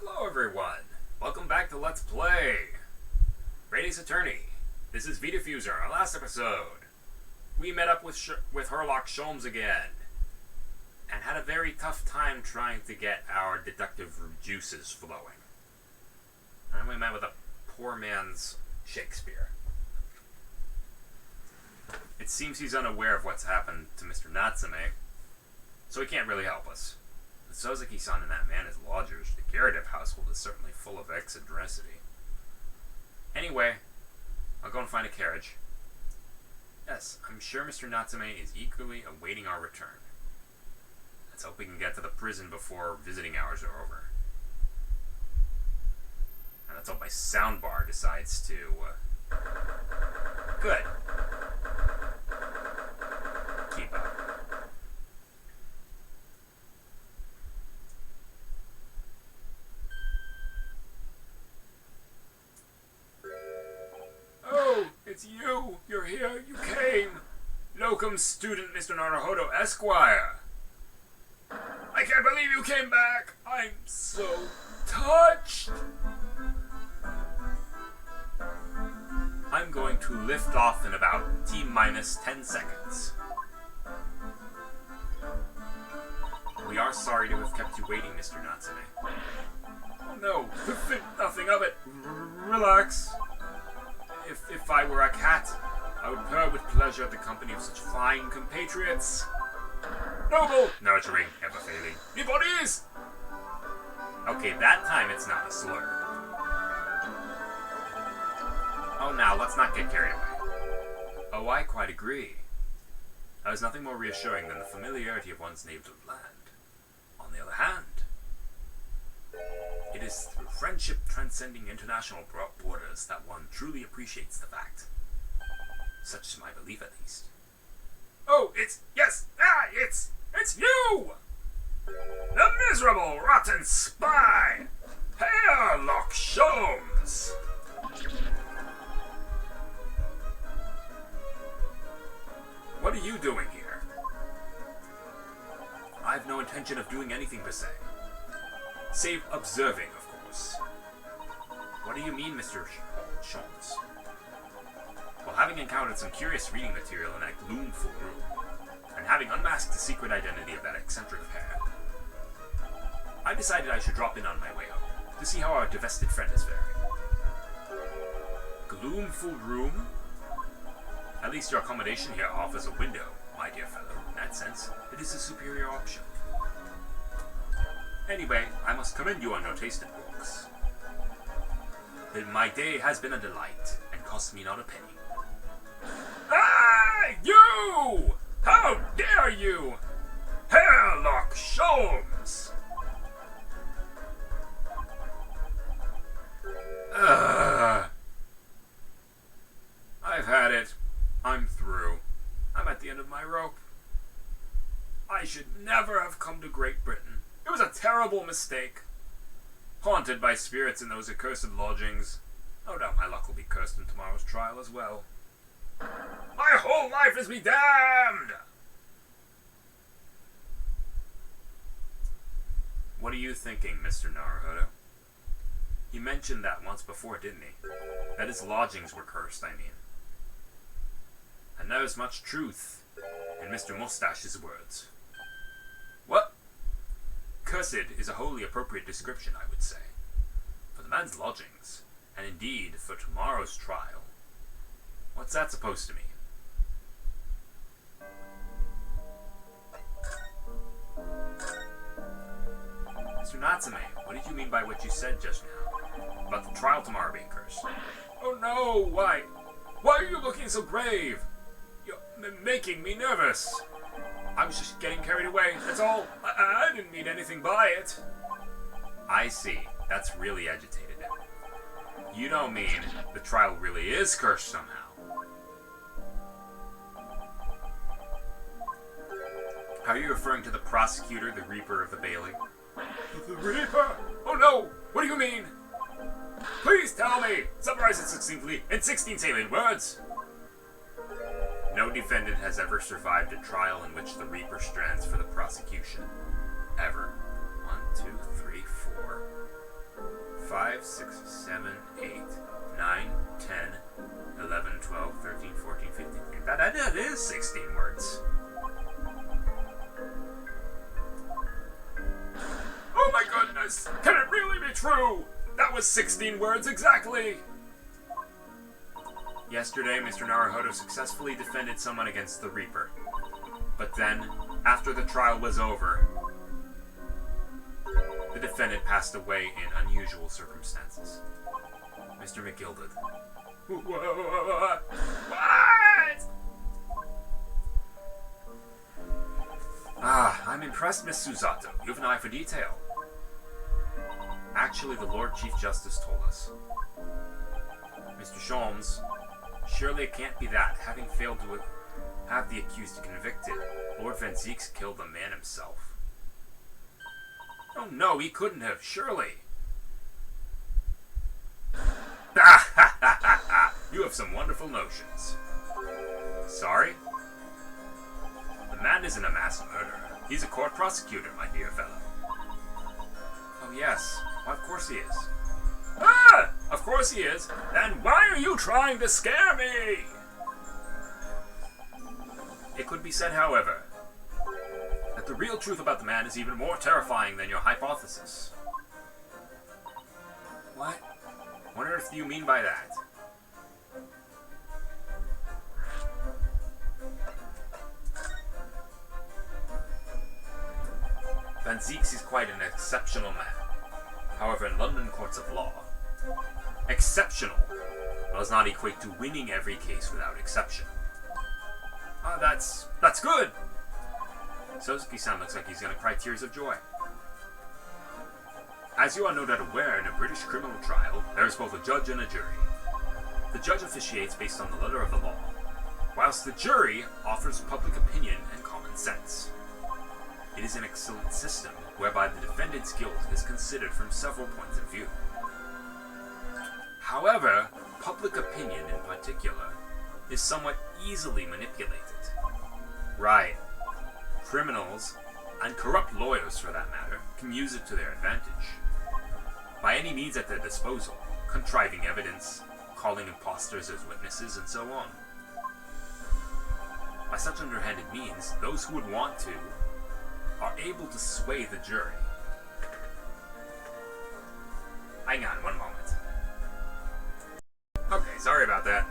Hello everyone! Welcome back to Let's Play! Brady's Attorney. This is V-Diffuser. Our last episode, we met up with Herlock Sholmes again, and had a very tough time trying to get our deductive juices flowing. And we met with a poor man's Shakespeare. It seems he's unaware of what's happened to Mr. Natsume, so he can't really help us. The Sozaki-san and that man as lodgers. The Garradev household is certainly full of eccentricity. Anyway, I'll go and find a carriage. Yes, I'm sure Mr. Natsume is eagerly awaiting our return. Let's hope we can get to the prison before visiting hours are over. And let's hope my soundbar decides to... Good. Keep up. It's you! You're here! You came! Locum student Mr. Naruhodo Esquire! I can't believe you came back! I'm so touched! I'm going to lift off in about T-minus 10 seconds. We are sorry to have kept you waiting, Mr. Natsume. Oh no, think nothing of it. Relax. If I were a cat, I would purr with pleasure at the company of such fine compatriots. Noble, nurturing, ever failing. Nibodies! Okay, that time it's not a slur. Oh, now, let's not get carried away. Oh, I quite agree. There is nothing more reassuring than the familiarity of one's native land. On the other hand, it is through friendship transcending international borders that one truly appreciates the fact. Such is my belief, at least. Oh, it's you! The miserable, rotten spy! Herlock Sholmes! What are you doing here? I have no intention of doing anything per se. Save observing, of course. What do you mean, Mr. Sholmes? Well, having encountered some curious reading material in that gloomful room, and having unmasked the secret identity of that eccentric pair, I decided I should drop in on my way home, to see how our divested friend is faring. Gloomful room? At least your accommodation here offers a window, my dear fellow. In that sense, it is a superior option. Anyway, I must commend you on your taste in books. My day has been a delight, and cost me not a penny. Ah! You! How dare you! Herlock Sholmes! I've had it. I'm through. I'm at the end of my rope. I should never have come to Great Britain. It was a terrible mistake. Haunted by spirits in those accursed lodgings. No doubt my luck will be cursed in tomorrow's trial as well. My whole life is be damned! What are you thinking, Mr. Naruhodo? He mentioned that once before, didn't he? That his lodgings were cursed, I mean. And there is much truth in Mr. Mustache's words. What? Cursed is a wholly appropriate description, I would say, for the man's lodgings, and indeed for tomorrow's trial. What's that supposed to mean? Mr. Natsume, what did you mean by what you said just now, about the trial tomorrow being cursed? Oh no, why? Why are you looking so grave? You're making me nervous. I was just getting carried away, that's all. I didn't mean anything by it. I see. That's really agitated now. You don't mean the trial really is cursed somehow. Are you referring to the prosecutor, the Reaper of the Bailey? The Reaper? Oh no! What do you mean? Please tell me! Summarize it succinctly in 16 salient words! No defendant has ever survived a trial in which the Reaper stands for the prosecution. Ever. 1, 2, 3, 4. 5, 6, 7, 8, 9, 10, 11, 12, 13, 14, 15. That is 16 words. Oh my goodness! Can it really be true? That was 16 words exactly! Yesterday, Mr. Naruhodo successfully defended someone against the Reaper. But then, after the trial was over, the defendant passed away in unusual circumstances. Mr. McGilded. What? Ah, I'm impressed, Miss Susato. You have an eye for detail. Actually, the Lord Chief Justice told us. Mr. Sholmes, surely it can't be that, having failed to have the accused convicted, Lord Van Zieks killed the man himself. Oh no, he couldn't have, surely. You have some wonderful notions. Sorry? The man isn't a mass murderer. He's a court prosecutor, my dear fellow. Oh yes, well, of course he is. Ah! Of course he is. Then why are you trying to scare me? It could be said, however, that the real truth about the man is even more terrifying than your hypothesis. What? What on earth do you mean by that? Van Zieks is quite an exceptional man. However, in London courts of law, exceptional does not equate to winning every case without exception. Ah, that's good! Sozuki-san looks like he's gonna cry tears of joy. As you are no doubt aware, in a British criminal trial, there is both a judge and a jury. The judge officiates based on the letter of the law, whilst the jury offers public opinion and common sense. It is an excellent system, whereby the defendant's guilt is considered from several points of view. However, public opinion in particular is somewhat easily manipulated. Right. Criminals, and corrupt lawyers for that matter, can use it to their advantage. By any means at their disposal, contriving evidence, calling imposters as witnesses, and so on. By such underhanded means, those who would want to are able to sway the jury. Hang on one moment. Okay, sorry about that.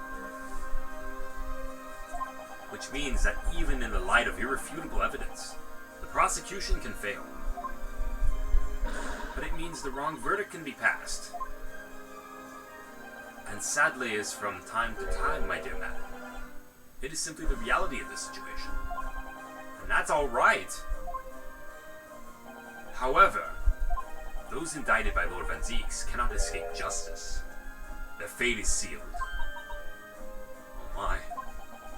Which means that even in the light of irrefutable evidence, the prosecution can fail. But it means the wrong verdict can be passed. And sadly is from time to time, my dear madam. It is simply the reality of the situation. And that's alright. However, those indicted by Lord Van Zieks cannot escape justice. Their fate is sealed. Oh my.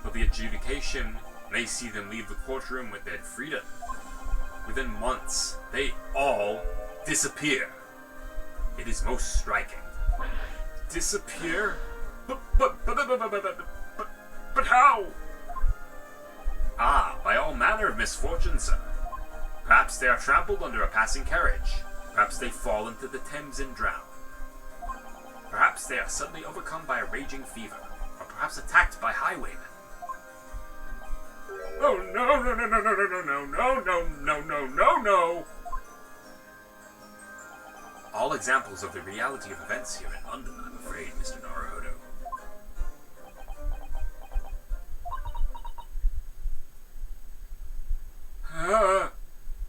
But the adjudication may see them leave the courtroom with their freedom. Within months, they all disappear. It is most striking. Disappear? But how? Ah, by all manner of misfortune, sir. Perhaps they are trampled under a passing carriage. Perhaps they fall into the Thames and drown. Perhaps they are suddenly overcome by a raging fever, or perhaps attacked by highwaymen. Oh no, no, no, no, no, no, no, no, no, no, no, no, no! All examples of the reality of events here in London, I'm afraid, Mr. Naruhodo.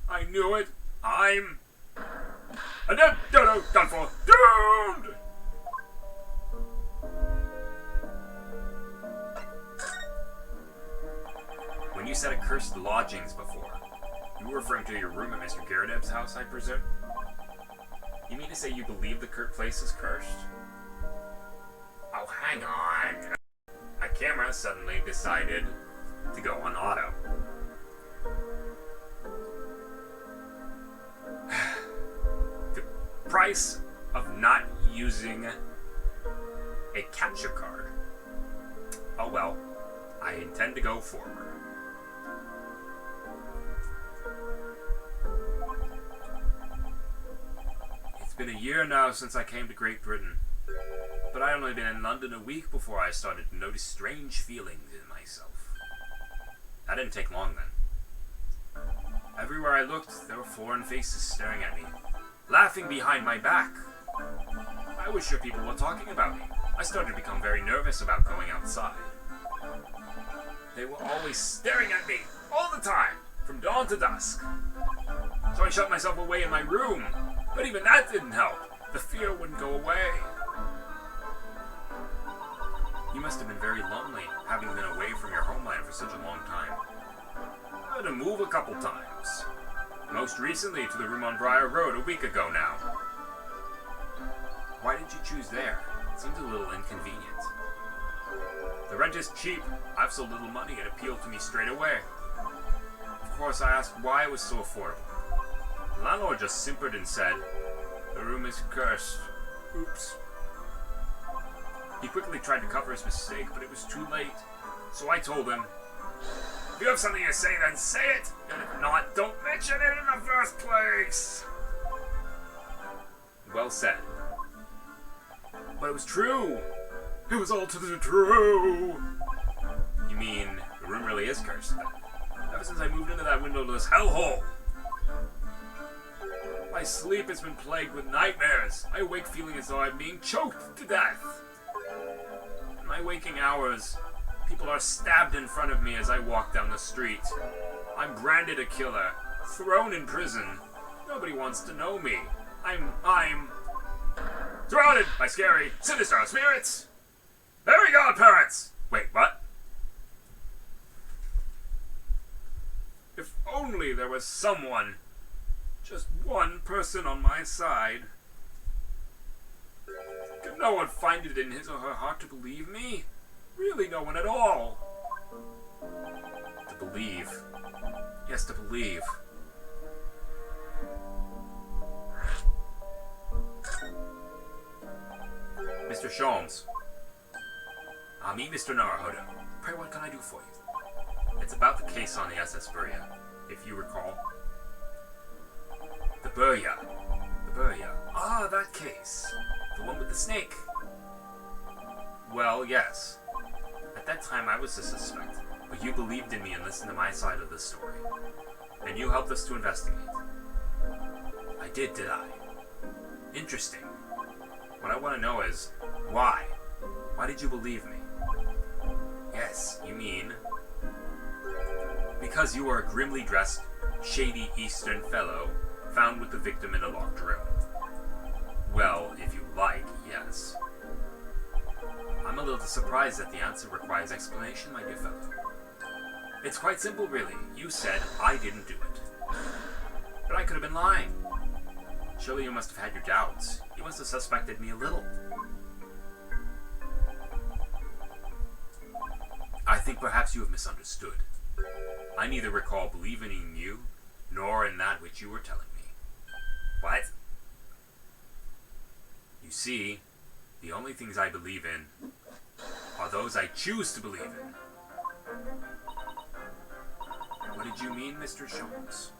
I knew it. I'm... done for. Doomed! When you said accursed lodgings before, you were referring to your room at Mr. Garadeb's house, I presume? You mean to say you believe the place is cursed? Oh, hang on. My camera suddenly decided to go on auto. The price of not using a capture card. Oh well, I intend to go forward. It's been a year now since I came to Great Britain, but I had only been in London a week before I started to notice strange feelings in myself. That didn't take long then. Everywhere I looked, there were foreign faces staring at me, laughing behind my back. I was sure people were talking about me. I started to become very nervous about going outside. They were always staring at me, all the time, from dawn to dusk. So I shut myself away in my room, but even that didn't help. The fear wouldn't go away. You must have been very lonely, having been away from your homeland for such a long time. I had to move a couple times. Most recently to the room on Briar Road a week ago now. Why did you choose there? It seems a little inconvenient. The rent is cheap. I have so little money, it appealed to me straight away. Of course, I asked why it was so affordable. The landlord just simpered and said, "The room is cursed." Oops. He quickly tried to cover his mistake, but it was too late. So I told him, "If you have something to say, then say it. And if not, don't mention it in the first place." Well said. But it was true. It was all to the true. You mean, the room really is cursed then? Ever since I moved into that windowless hellhole. My sleep has been plagued with nightmares. I awake feeling as though I'm being choked to death. In my waking hours, people are stabbed in front of me as I walk down the street. I'm branded a killer, thrown in prison. Nobody wants to know me. I'm surrounded by scary, sinister spirits. Very godparents! Wait, what? If only there was someone, just one person on my side. Could no one find it in his or her heart to believe me? Really no one at all. To believe. Yes, to believe. Mr. Sholmes. Me, Mr. Naruhodo. Pray, what can I do for you? It's about the case on the SS Burya, if you recall. The Burya. The Burya. Ah, that case. The one with the snake. Well, yes. At that time, I was a suspect, but you believed in me and listened to my side of the story. And you helped us to investigate. I did I? Interesting. What I want to know is, why? Why did you believe me? Yes, you mean... Because you are a grimly dressed, shady Eastern fellow found with the victim in a locked room. Well, if you like, yes. I'm a little surprised that the answer requires explanation, my dear fellow. It's quite simple, really. You said I didn't do it. But I could have been lying. Surely you must have had your doubts. You must have suspected me a little. I think perhaps you have misunderstood. I neither recall believing in you, nor in that which you were telling me. What? You see, the only things I believe in are those I choose to believe in. What did you mean, Mr. Sholmes?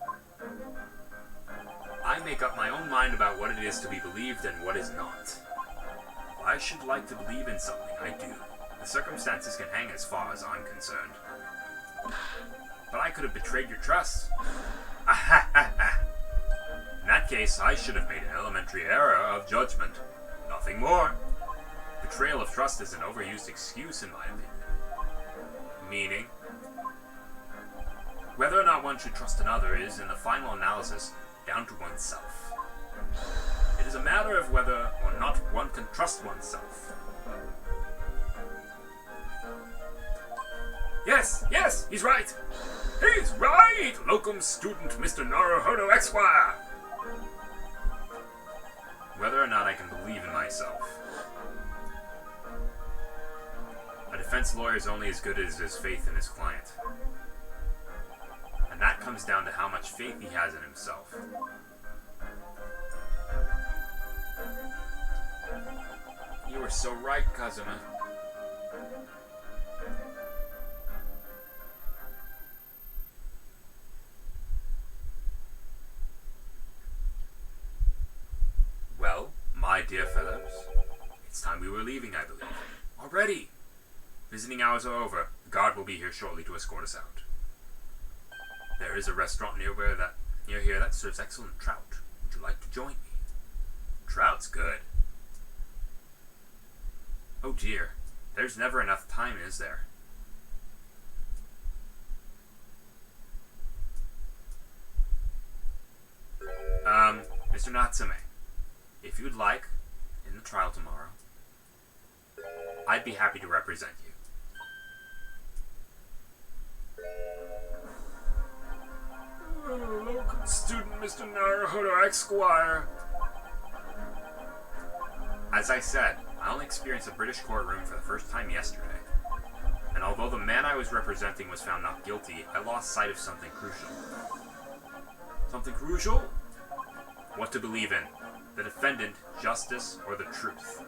I make up my own mind about what it is to be believed and what is not. If I should like to believe in something, I do. The circumstances can hang as far as I'm concerned. But I could have betrayed your trust. In that case, I should have made an elementary error of judgment. Nothing more. Betrayal of trust is an overused excuse, in my opinion. Meaning, whether or not one should trust another is, in the final analysis, down to oneself. It is a matter of whether or not one can trust oneself. Yes, he's right! He's right! Locum student Mr. Naruhodo Esquire! Whether or not I can believe in myself. A defense lawyer is only as good as his faith in his client. And that comes down to how much faith he has in himself. You were so right, Kazuma. Well, dear fellows. It's time we were leaving, I believe. Already! Visiting hours are over. The guard will be here shortly to escort us out. There is a restaurant near here that serves excellent trout. Would you like to join me? Trout's good. Oh dear. There's never enough time, is there? Mr. Natsume, if you'd like, in the trial tomorrow, I'd be happy to represent you. Local student Mr. Naruhodo Esquire. As I said, I only experienced a British courtroom for the first time yesterday. And although the man I was representing was found not guilty, I lost sight of something crucial. Something crucial? What to believe in. The defendant, justice, or the truth.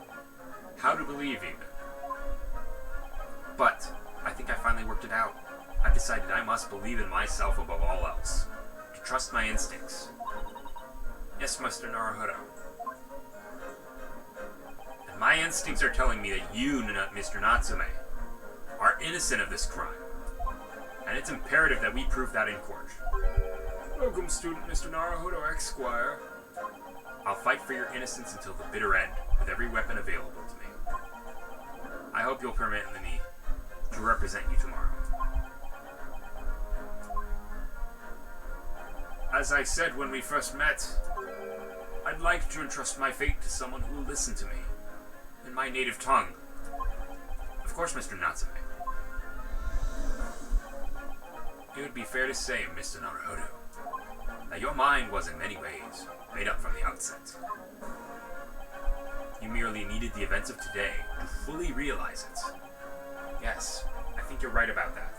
How to believe even. But, I think I finally worked it out. I've decided I must believe in myself above all else. To trust my instincts. Yes, Mr. Naruhodo. And my instincts are telling me that you, Mr. Natsume, are innocent of this crime. And it's imperative that we prove that in court. Welcome, student Mr. Naruhodo Esquire. I'll fight for your innocence until the bitter end, with every weapon available to me. I hope you'll permit me to represent you tomorrow. As I said when we first met, I'd like to entrust my fate to someone who will listen to me, in my native tongue. Of course, Mr. Natsume. It would be fair to say, Mr. Naruhodo, that your mind was in many ways made up from the outset. You merely needed the events of today to fully realize it. Yes, I think you're right about that.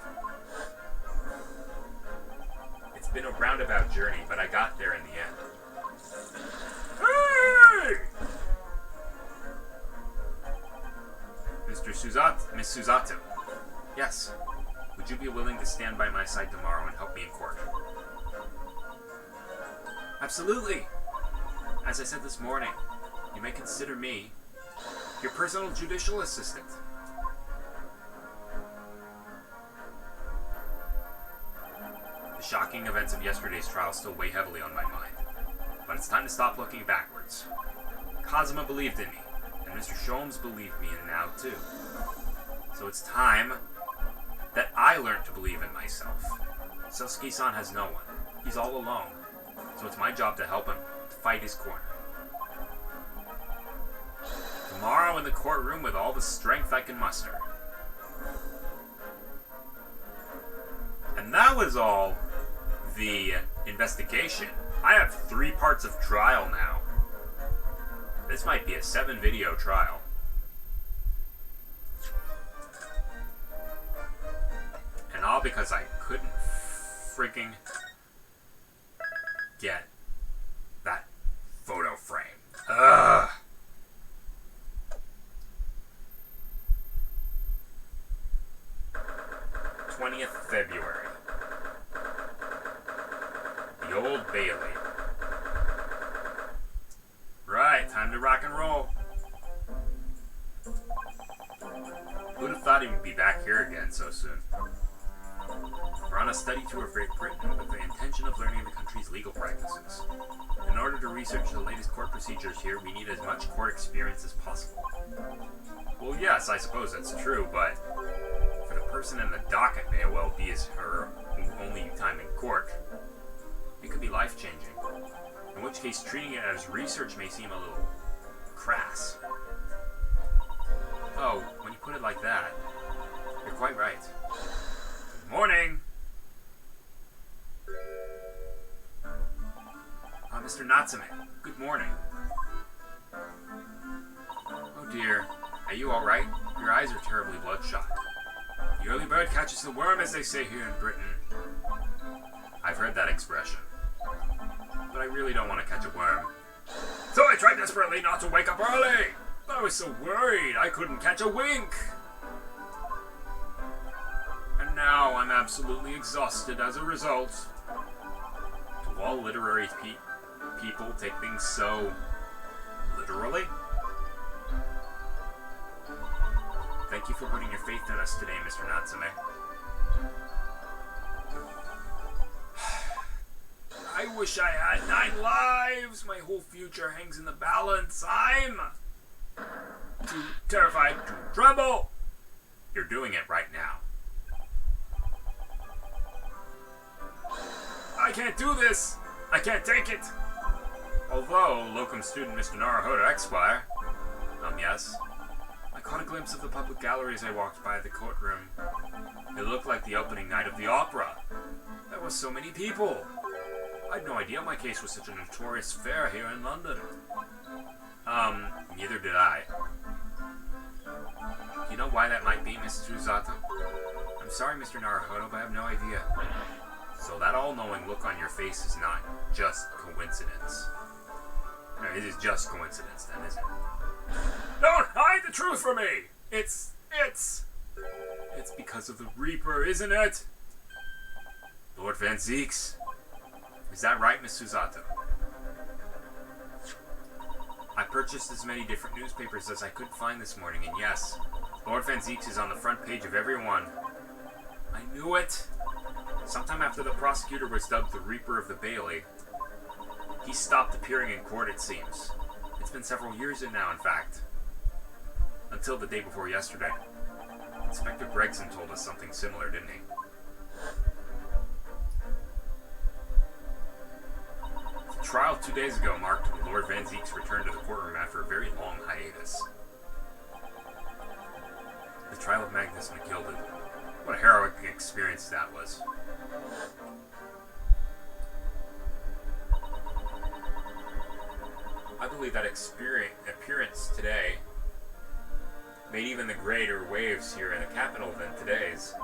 It's been a roundabout journey, but I got there in the end. Hey! Miss Susato. Yes. Would you be willing to stand by my side tomorrow and help me in court? Absolutely. As I said this morning, you may consider me your personal judicial assistant. The shocking events of yesterday's trial still weigh heavily on my mind, but it's time to stop looking backwards. Kazuma believed in me, and Mr. Sholmes believed me in now too. So it's time that I learned to believe in myself. Sosuke-san has no one. He's all alone. So it's my job to help him to fight his corner. Tomorrow in the courtroom with all the strength I can muster. And that was all the investigation. I have 3 parts of trial now. This might be a 7-video trial. And all because I couldn't freaking get that photo frame. Ugh. 20th February. The Old Bailey. Right, time to rock and roll. Who'd have thought he would be back here again so soon? We're on a study tour of Great Britain with the intention of learning the country's legal practices. In order to research the latest court procedures here, we need as much court experience as possible. Well, yes, I suppose that's true, but for the person in the dock, it may well be as her only time in court. It could be life-changing. In which case, treating it as research may seem a little crass. Oh, when you put it like that, you're quite right. Good morning! Mr. Natsume, good morning. Oh dear, are you alright? Your eyes are terribly bloodshot. The early bird catches the worm, as they say here in Britain. I've heard that expression. But I really don't want to catch a worm. So I tried desperately not to wake up early! But I was so worried I couldn't catch a wink! And now I'm absolutely exhausted as a result. Do all literary people take things so literally? for putting your faith in us today, Mr. Natsume. I wish I had 9 lives. My whole future hangs in the balance. I'm too terrified to tremble. You're doing it right now. I can't do this. I can't take it. Although, locum student Mr. Naruhodo Esquire, yes, I caught a glimpse of the public gallery as I walked by the courtroom. It looked like the opening night of the opera. There were so many people. I had no idea my case was such a notorious affair here in London. Neither did I. You know why that might be, Mrs. Uzato? I'm sorry, Mr. Naruhodo, but I have no idea. So that all-knowing look on your face is not just coincidence. No, it is just coincidence, then, isn't it? Don't hide the truth from me! It's because of the Reaper, isn't it? Lord Van Zieks. Is that right, Miss Susato? I purchased as many different newspapers as I could find this morning, and yes, Lord Van Zieks is on the front page of every one. I knew it! Sometime after the prosecutor was dubbed the Reaper of the Bailey, he stopped appearing in court, it seems. It's been several years in now, in fact. Until the day before yesterday. Inspector Gregson told us something similar, didn't he? The trial 2 days ago marked Lord Van Zieks' return to the courtroom after a very long hiatus. The trial of Magnus McGilded. What a heroic experience that was. I believe that appearance today made even the greater waves here in the capital than today's.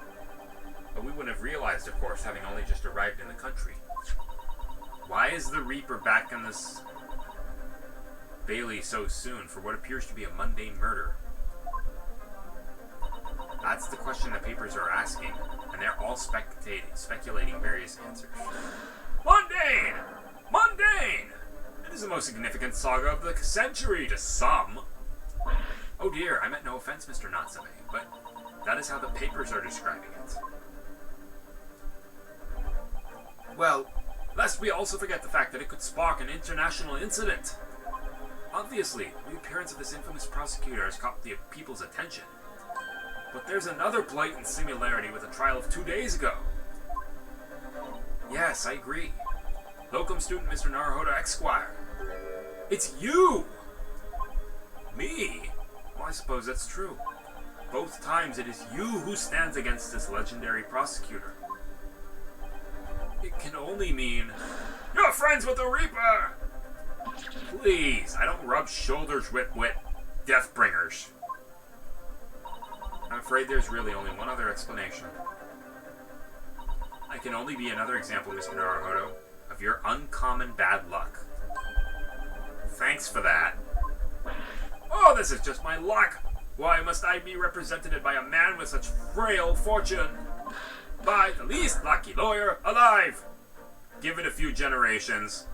But we wouldn't have realized, of course, having only just arrived in the country. Why is the Reaper back in this Bailey so soon for what appears to be a mundane murder? That's the question the papers are asking, and they're all speculating various answers. Mundane! Mundane! It is the most significant saga of the century to some. Oh dear, I meant no offense, Mr. Natsume, but that is how the papers are describing it. Well, lest we also forget the fact that it could spark an international incident. Obviously, the appearance of this infamous prosecutor has caught the people's attention. But there's another blatant similarity with the trial of 2 days ago. Yes, I agree. Locum student Mr. Naruhodo Esquire. It's you! Me? Well, I suppose that's true. Both times it is you who stands against this legendary prosecutor. It can only mean you're friends with the Reaper! Please, I don't rub shoulders with Deathbringers. I'm afraid there's really only one other explanation. I can only be another example, Mr. Naruhodo, of your uncommon bad luck. Thanks for that. Oh, this is just my luck! Why must I be represented by a man with such frail fortune? By the least lucky lawyer alive! Give it a few generations,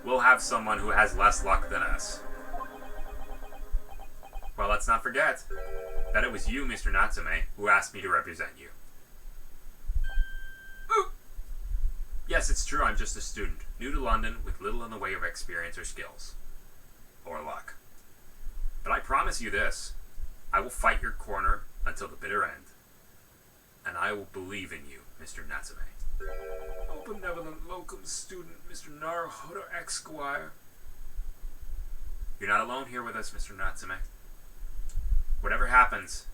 we'll have someone who has less luck than us. Well, let's not forget that it was you, Mr. Natsume, who asked me to represent you. Ooh. Yes, it's true, I'm just a student, new to London, with little in the way of experience or skills. Or luck. But I promise you this, I will fight your corner until the bitter end. And I will believe in you, Mr. Natsume. Oh, benevolent locum student, Mr. Naruhodo Esquire. You're not alone here with us, Mr. Natsume. Whatever happens,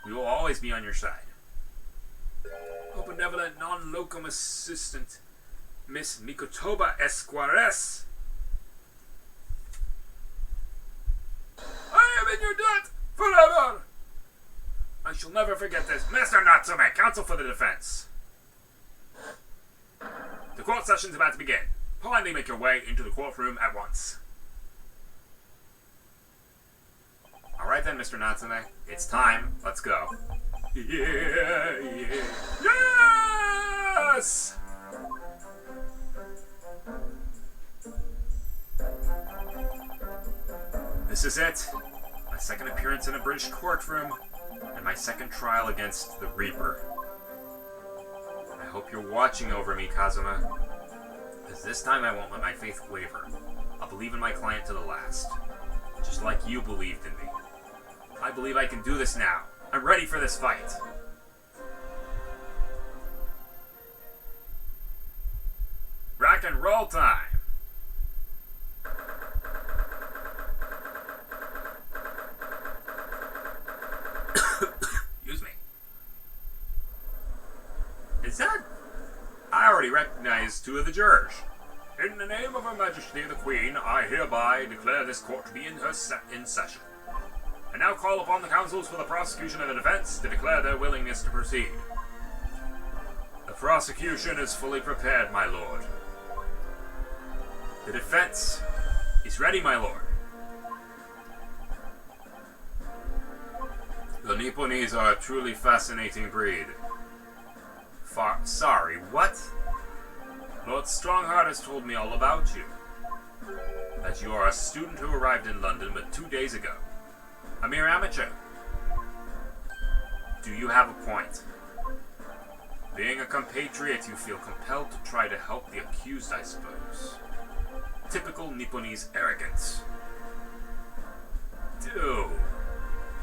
we will always be on your side. Oh, benevolent non-locum assistant, Miss Mikotoba Esquires. I am in your debt forever! I shall never forget this. Mr. Natsume, counsel for the defense. The court session's about to begin. Kindly make your way into the courtroom at once. Alright then, Mr. Natsume. It's time. Let's go. Yeah! Yes! This is it. My second appearance in a British courtroom. and my second trial against the Reaper. I hope you're watching over me, Kazuma, because this time I won't let my faith waver. I'll believe in my client to the last, just like you believed in me. I believe I can do this now. I'm ready for this fight. Rock and roll time! Excuse me. Is that? I already recognize two of the jurors. In the name of Her Majesty the Queen, I hereby declare this court to be in session. I now call upon the counsels for the prosecution and the defense to declare their willingness to proceed. The prosecution is fully prepared, my lord. The defense is ready, my lord. The Nipponese are a truly fascinating breed. Sorry, what? Lord Strongheart has told me all about you. That you are a student who arrived in London but 2 days ago. A mere amateur. Do you have a point? Being a compatriot, you feel compelled to try to help the accused, I suppose. Typical Nipponese arrogance. Dude,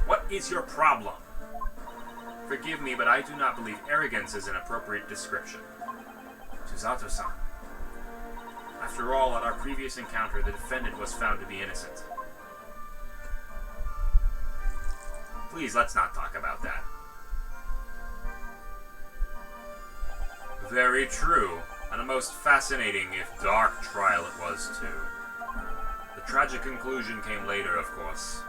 what is your problem? Forgive me, but I do not believe arrogance is an appropriate description. Susato-san. After all, at our previous encounter, the defendant was found to be innocent. Please, let's not talk about that. Very true, and a most fascinating, if dark, trial it was, too. The tragic conclusion came later, of course.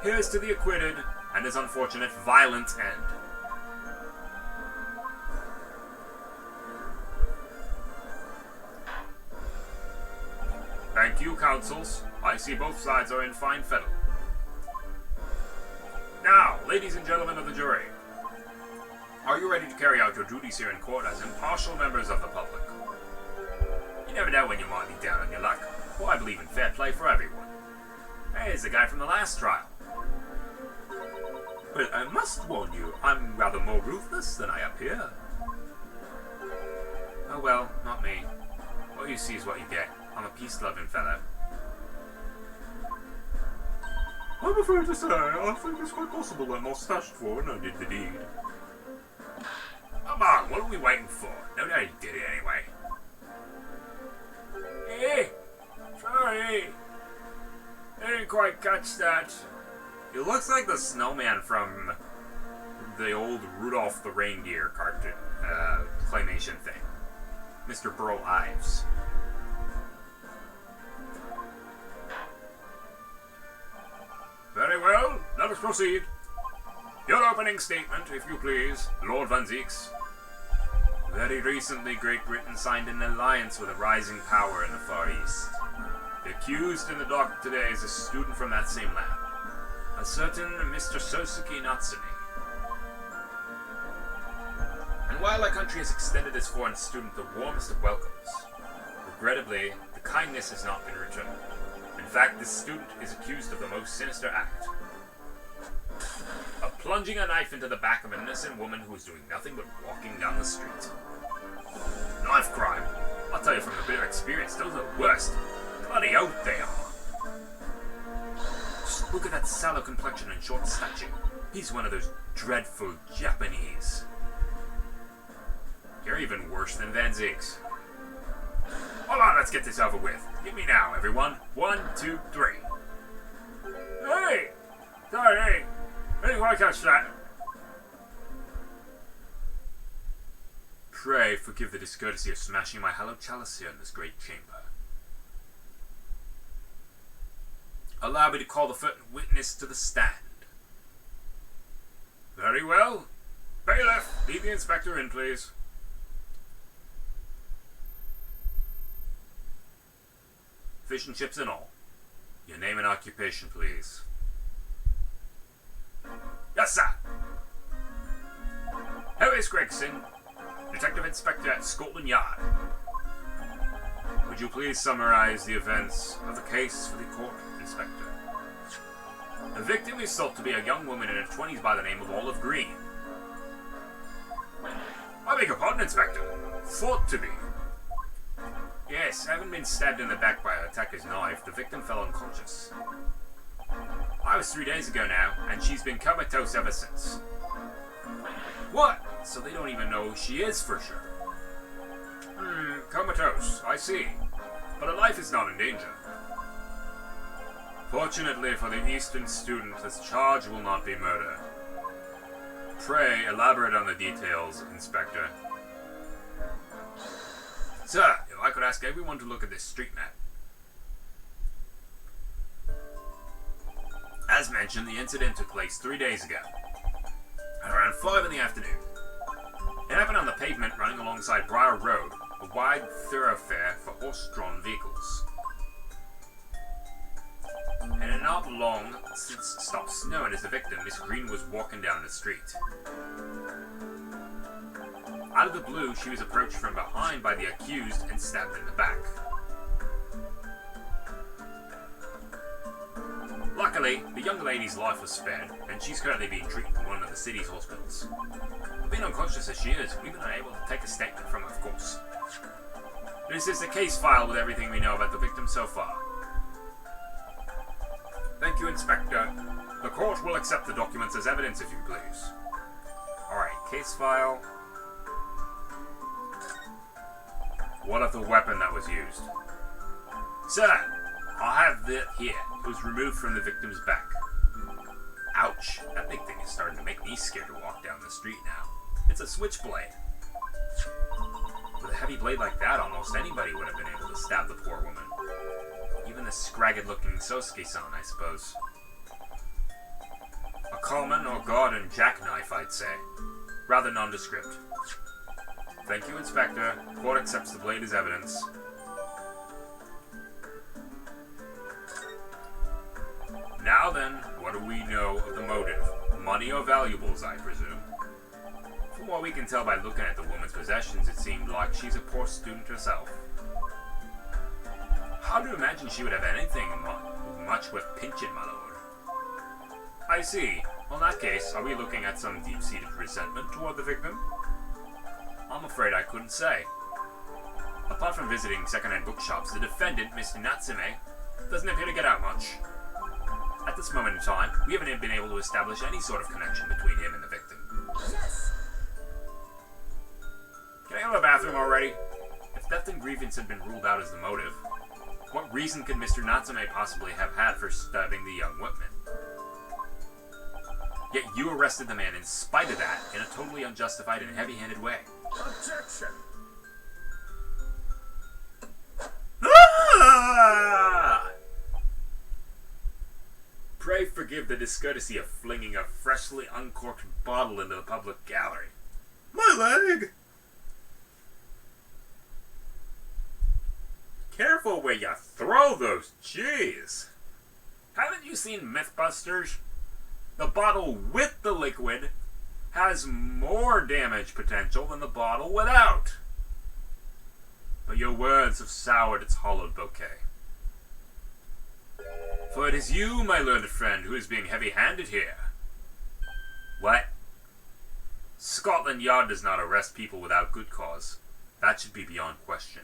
Here's to the acquitted, and his unfortunate violent end. Thank you, counsels. I see both sides are in fine fettle. Now, ladies and gentlemen of the jury, are you ready to carry out your duties here in court as impartial members of the public? You never know when you might be down on your luck. Well, I believe in fair play for everyone. Hey, it's the guy from the last trial. But I must warn you, I'm rather more ruthless than I appear. Oh well, not me. What you see is what you get. I'm a peace-loving fellow. I'm afraid to say, I think it's quite possible that Moustache Foreigner did the deed. Come on, what are we waiting for? No doubt he did it anyway. Hey! Sorry! I didn't quite catch that. He looks like the snowman from the old Rudolph the Reindeer cartoon, claymation thing. Mr. Burl Ives. Very well, let us proceed. Your opening statement, if you please, Lord Van Zieks. Very recently, Great Britain signed an alliance with a rising power in the Far East. The accused in the dock today is a student from that same land. A certain Mr. Sosuke Natsume. And while our country has extended its foreign student the warmest of welcomes, regrettably, the kindness has not been returned. In fact, this student is accused of the most sinister act. Of plunging a knife into the back of an innocent woman who was doing nothing but walking down the street. Knife crime? I'll tell you from a bit of experience, those are the worst. Bloody oath they are. Just look at that sallow complexion and short stature. He's one of those dreadful Japanese. You're even worse than Van Zieks. Hold on, let's get this over with. Give me now, everyone. 1, 2, 3. Hey! Sorry, hey. I didn't quite catch that. Pray forgive the discourtesy of smashing my hallowed chalice here in this great chamber. Allow me to call the witness to the stand. Very well. Bailiff, lead the inspector in, please. Fish and chips and all. Your name and occupation, please. Yes, sir. Harris Gregson, Detective Inspector at Scotland Yard. Would you please summarize the events of the case for the court, Inspector? The victim is thought to be a young woman in her 20s by the name of Olive Green. I beg your pardon, Inspector. Thought to be. Yes, having been stabbed in the back by her attacker's knife, the victim fell unconscious. I was 3 days ago now, and she's been comatose ever since. What? So they don't even know who she is for sure. Comatose, I see. But her life is not in danger. Fortunately for the Eastern student, this charge will not be murder. Pray, elaborate on the details, Inspector. Sir, if I could ask everyone to look at this street map. As mentioned, the incident took place 3 days ago, at around 5 in the afternoon. It happened on the pavement running alongside Briar Road, a wide thoroughfare for horse-drawn vehicles. And it had not long since stopped snowing as the victim, Miss Green, was walking down the street. Out of the blue, she was approached from behind by the accused and stabbed in the back. Luckily, the young lady's life was spared, and she's currently being treated in one of the city's hospitals. Being unconscious as she is, we've been unable to take a statement from her, of course. This is the case file with everything we know about the victim so far. Thank you, Inspector. The court will accept the documents as evidence, if you please. Alright, case file. What of the weapon that was used? Sir, I have it here. It was removed from the victim's back. Ouch, that big thing is starting to make me scared to walk down the street now. It's a switchblade. With a heavy blade like that, almost anybody would have been able to stab the poor woman. Even the scragged-looking Sosuke-san, I suppose. A common or garden jackknife, I'd say. Rather nondescript. Thank you, Inspector. Court accepts the blade as evidence. Now then, what do we know of the motive? Money or valuables, I presume. From what we can tell by looking at the woman's possessions, it seemed like she's a poor student herself. How do you imagine she would have anything much worth pinching, my lord? I see. Well, in that case, are we looking at some deep-seated resentment toward the victim? I'm afraid I couldn't say. Apart from visiting second-hand bookshops, the defendant, Mr. Natsume, doesn't appear to get out much. At this moment in time, we haven't been able to establish any sort of connection between him and the victim. Yes. Can I go to the bathroom already? If theft and grievance had been ruled out as the motive, what reason could Mr. Natsume possibly have had for stabbing the young woman? Yet you arrested the man in spite of that, in a totally unjustified and heavy-handed way. Objection. Ah! Pray forgive the discourtesy of flinging a freshly uncorked bottle into the public gallery. My leg! Careful where you throw those cheese! Haven't you seen Mythbusters? The bottle with the liquid has more damage potential than the bottle without. But your words have soured its hollowed bouquet. For it is you, my learned friend, who is being heavy-handed here. What? Scotland Yard does not arrest people without good cause. That should be beyond question.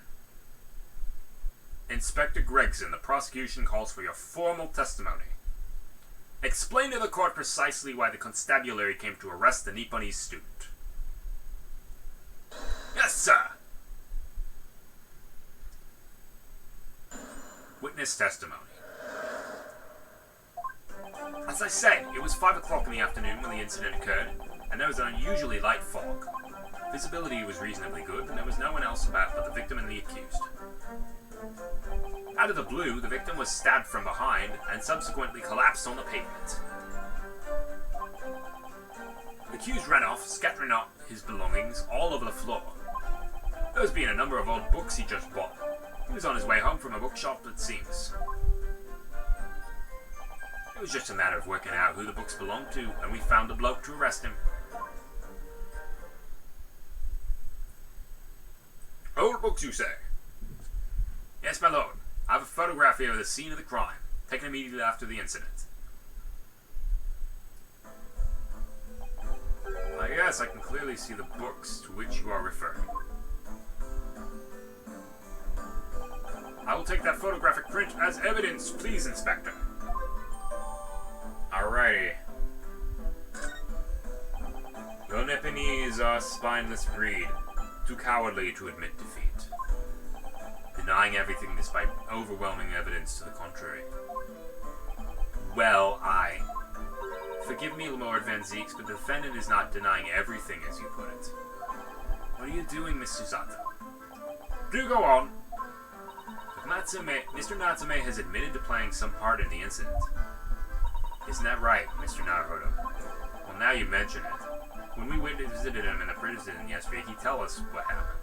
Inspector Gregson, the prosecution calls for your formal testimony. Explain to the court precisely why the constabulary came to arrest the Nipponese student. Yes, sir! Witness testimony. As I said, it was 5 o'clock in the afternoon when the incident occurred, and there was an unusually light fog. Visibility was reasonably good, and there was no one else about but the victim and the accused. Out of the blue, the victim was stabbed from behind and subsequently collapsed on the pavement. The accused ran off, scattering out his belongings all over the floor. Those being a number of old books he just bought. He was on his way home from a bookshop, it seems. It was just a matter of working out who the books belonged to, and we found the bloke to arrest him. Old books, you say? Yes, my lord. I have a photograph here of the scene of the crime, taken immediately after the incident. Yes, I can clearly see the books to which you are referring. I will take that photographic print as evidence, please, Inspector. Alrighty. Your Nepalese are a spineless breed, too cowardly to admit defeat, denying everything despite overwhelming evidence to the contrary. Well, forgive me, Lord Van Zeeks, but the defendant is not denying everything, as you put it. What are you doing, Mr. Zato? Do go on. Mr. Natsume has admitted to playing some part in the incident. Isn't that right, Mr. Naruhodo? Well, now you mention it. When we visited him in the prison yesterday, he told us what happened.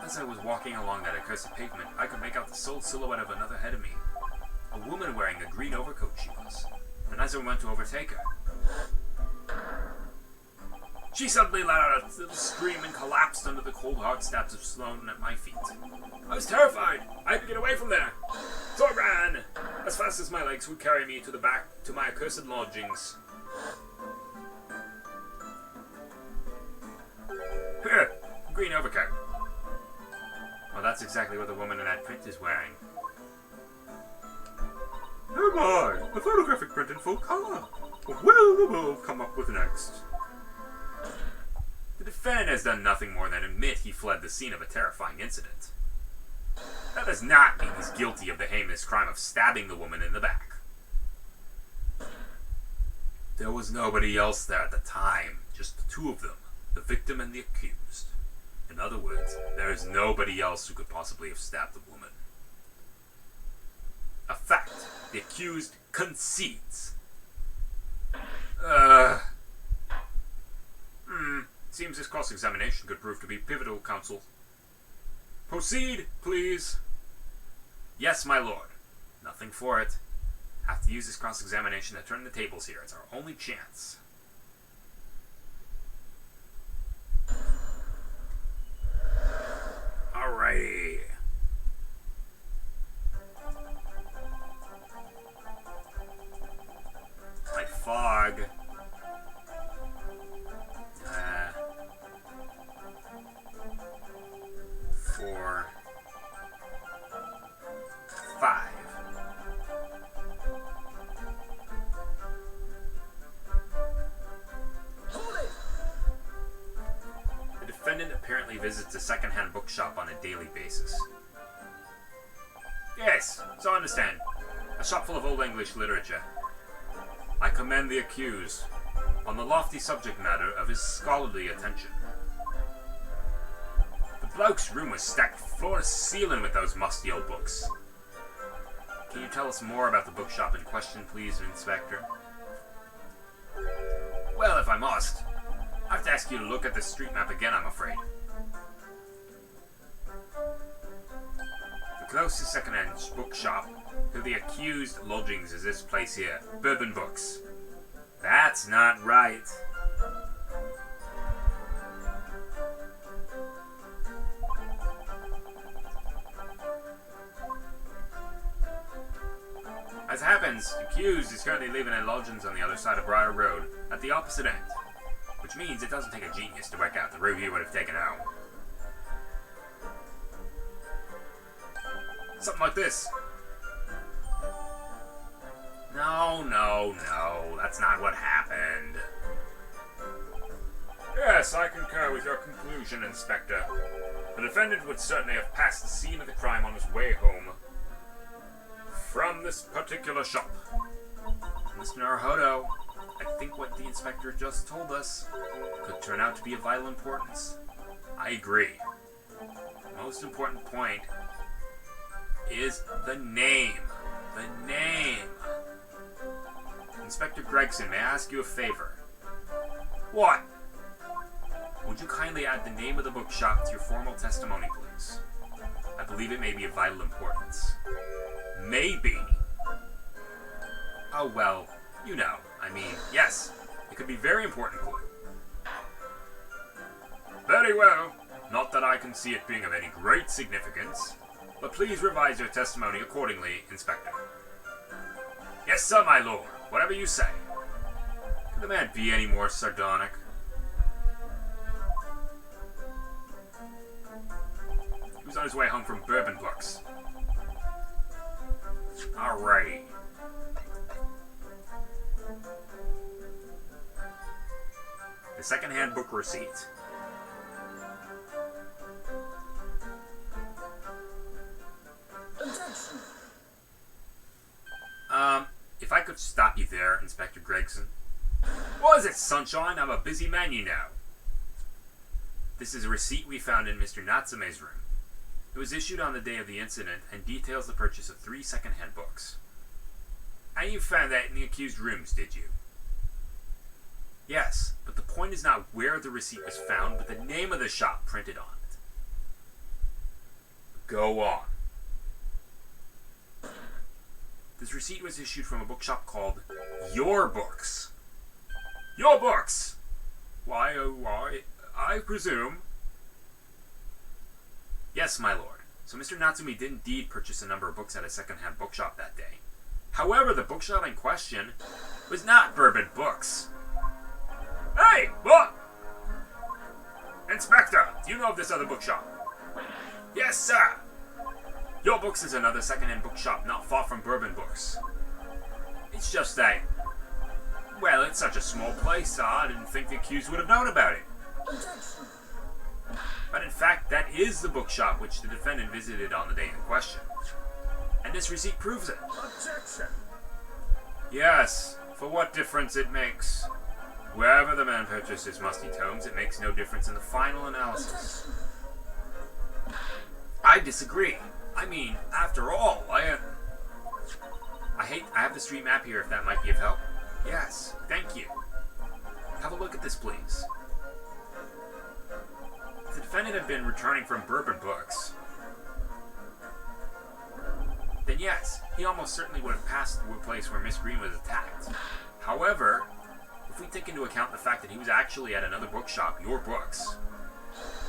As I was walking along that accursed pavement, I could make out the sole silhouette of another ahead of me. A woman wearing a green overcoat she was. And as I went to overtake her, she suddenly let out a little scream and collapsed under the cold hard stabs of stone at my feet. I was terrified. I had to get away from there. So I ran as fast as my legs would carry me to my accursed lodgings. Here, green overcoat. Well, that's exactly what the woman in that print is wearing. Oh my, a photographic print in full color. What will the world come up with next? The defendant has done nothing more than admit he fled the scene of a terrifying incident. That does not mean he's guilty of the heinous crime of stabbing the woman in the back. There was nobody else there at the time, just the two of them, the victim and the accused. In other words, there is nobody else who could possibly have stabbed the woman. A fact the accused concedes. Seems this cross-examination could prove to be pivotal, counsel. Proceed, please. Yes, my lord. Nothing for it. Have to use this cross-examination to turn the tables here. It's our only chance. Alrighty. Like fog. 4, 5. Hold it! The defendant apparently visits a second-hand bookshop on a daily basis. Yes, so I understand. A shop full of old English literature. I commend the accused on the lofty subject matter of his scholarly attention. The bloke's room was stacked floor to ceiling with those musty old books. Can you tell us more about the bookshop in question, please, Inspector? Well, if I must, I have to ask you to look at the street map again, I'm afraid. The closest second-hand bookshop to the accused lodgings is this place here, Bourbon Books. That's not right. As happens, the accused is currently living in lodgings on the other side of Briar Road, at the opposite end. Which means it doesn't take a genius to work out the route he would have taken home. Something like this. No, that's not what happened. Yes, I concur with your conclusion, Inspector. The defendant would certainly have passed the scene of the crime on his way home from this particular shop. Mr. Naruhodo, I think what the inspector just told us could turn out to be of vital importance. I agree. The most important point is the name. The name. Inspector Gregson, may I ask you a favor? What? Would you kindly add the name of the bookshop to your formal testimony, please? I believe it may be of vital importance. Maybe. Oh, well, you know. I mean, yes, it could be very important clue. Very well. Not that I can see it being of any great significance, but please revise your testimony accordingly, Inspector. Yes, sir, my lord. Whatever you say. Could the man be any more sardonic? He was on his way home from Bourbon Books. Alrighty. The second-hand book receipt. Objection. If I could stop you there, Inspector Gregson. What is it, Sunshine? I'm a busy man, you know. This is a receipt we found in Mr. Natsume's room. It was issued on the day of the incident and details the purchase of 3 second-hand books. And you found that in the accused rooms, did you? Yes, but the point is not where the receipt was found, but the name of the shop printed on it. Go on. This receipt was issued from a bookshop called Your Books. Your Books! Why, I presume. Yes, my lord. So Mr. Natsume did indeed purchase a number of books at a second-hand bookshop that day. However, the bookshop in question was not Bourbon Books. Hey, what? Inspector, do you know of this other bookshop? Yes, sir. Your Books is another second-hand bookshop not far from Bourbon Books. It's just that, well, it's such a small place, sir, I didn't think the accused would have known about it. Objection. But in fact, that is the bookshop which the defendant visited on the day in question. And this receipt proves it. Objection. Yes, for what difference it makes. Wherever the man purchased his musty tomes, it makes no difference in the final analysis. Objection. I disagree. I mean, after all, I have the street map here if that might be of help. Yes, thank you. Have a look at this, please. If the defendant had been returning from Bourbon Books, then yes, he almost certainly would have passed the place where Miss Green was attacked. However, if we take into account the fact that he was actually at another bookshop, Your Books,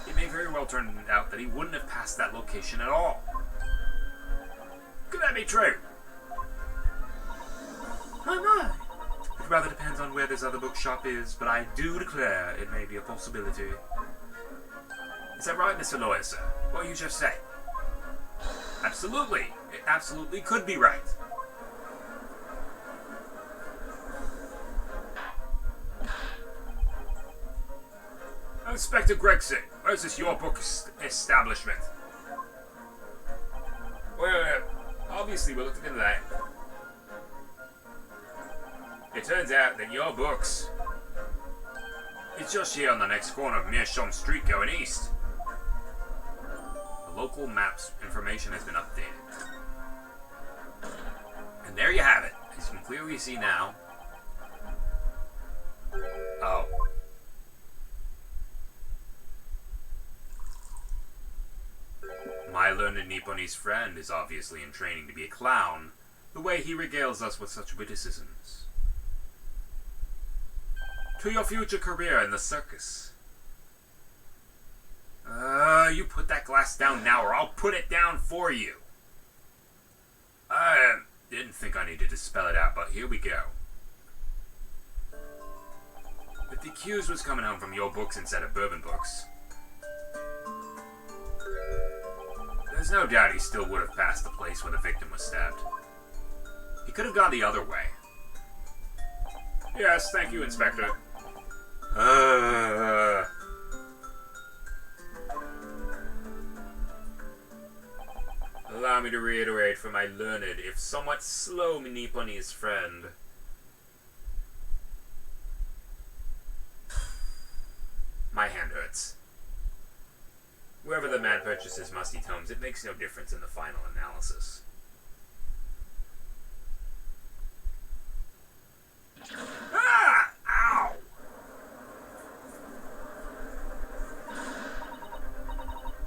it may very well turn out that he wouldn't have passed that location at all. Could that be true? My. It rather depends on where this other bookshop is, but I do declare it may be a possibility. Is that right, Mr. Lawyer, sir? What you just said? Absolutely. It absolutely could be right. Inspector Gregson, where's this Your Books establishment? Well, obviously we're looking into that. It turns out that Your Books is just here on the next corner of Meerschaum Street going east. The local maps information has been updated. And there you have it. As you can clearly see now. Oh. My learned Nipponese friend is obviously in training to be a clown, the way he regales us with such witticisms. To your future career in the circus. You put that glass down now or I'll put it down for you. I didn't think I needed to spell it out, but here we go. If the accused was coming home from Your Books instead of Bourbon Books, there's no doubt he still would have passed the place where the victim was stabbed. He could have gone the other way. Yes, thank you, Inspector. Allow me to reiterate for my learned, if somewhat slow Nipponese friend. My hand hurts. Wherever the man purchases musty tomes, it makes no difference in the final analysis. Ah! Ow!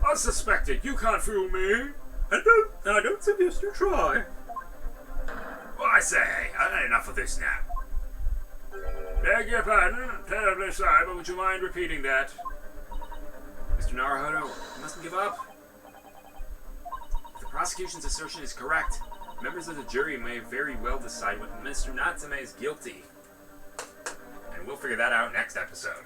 Unsuspected, you can't fool me. I don't suggest you try. Well, I say, I've had enough of this now. Beg your pardon, terribly sorry, but would you mind repeating that? Mr. Naruhodo, you mustn't give up. If the prosecution's assertion is correct, members of the jury may very well decide what Mr. Natsume is guilty. And And we'll figure that out next episode.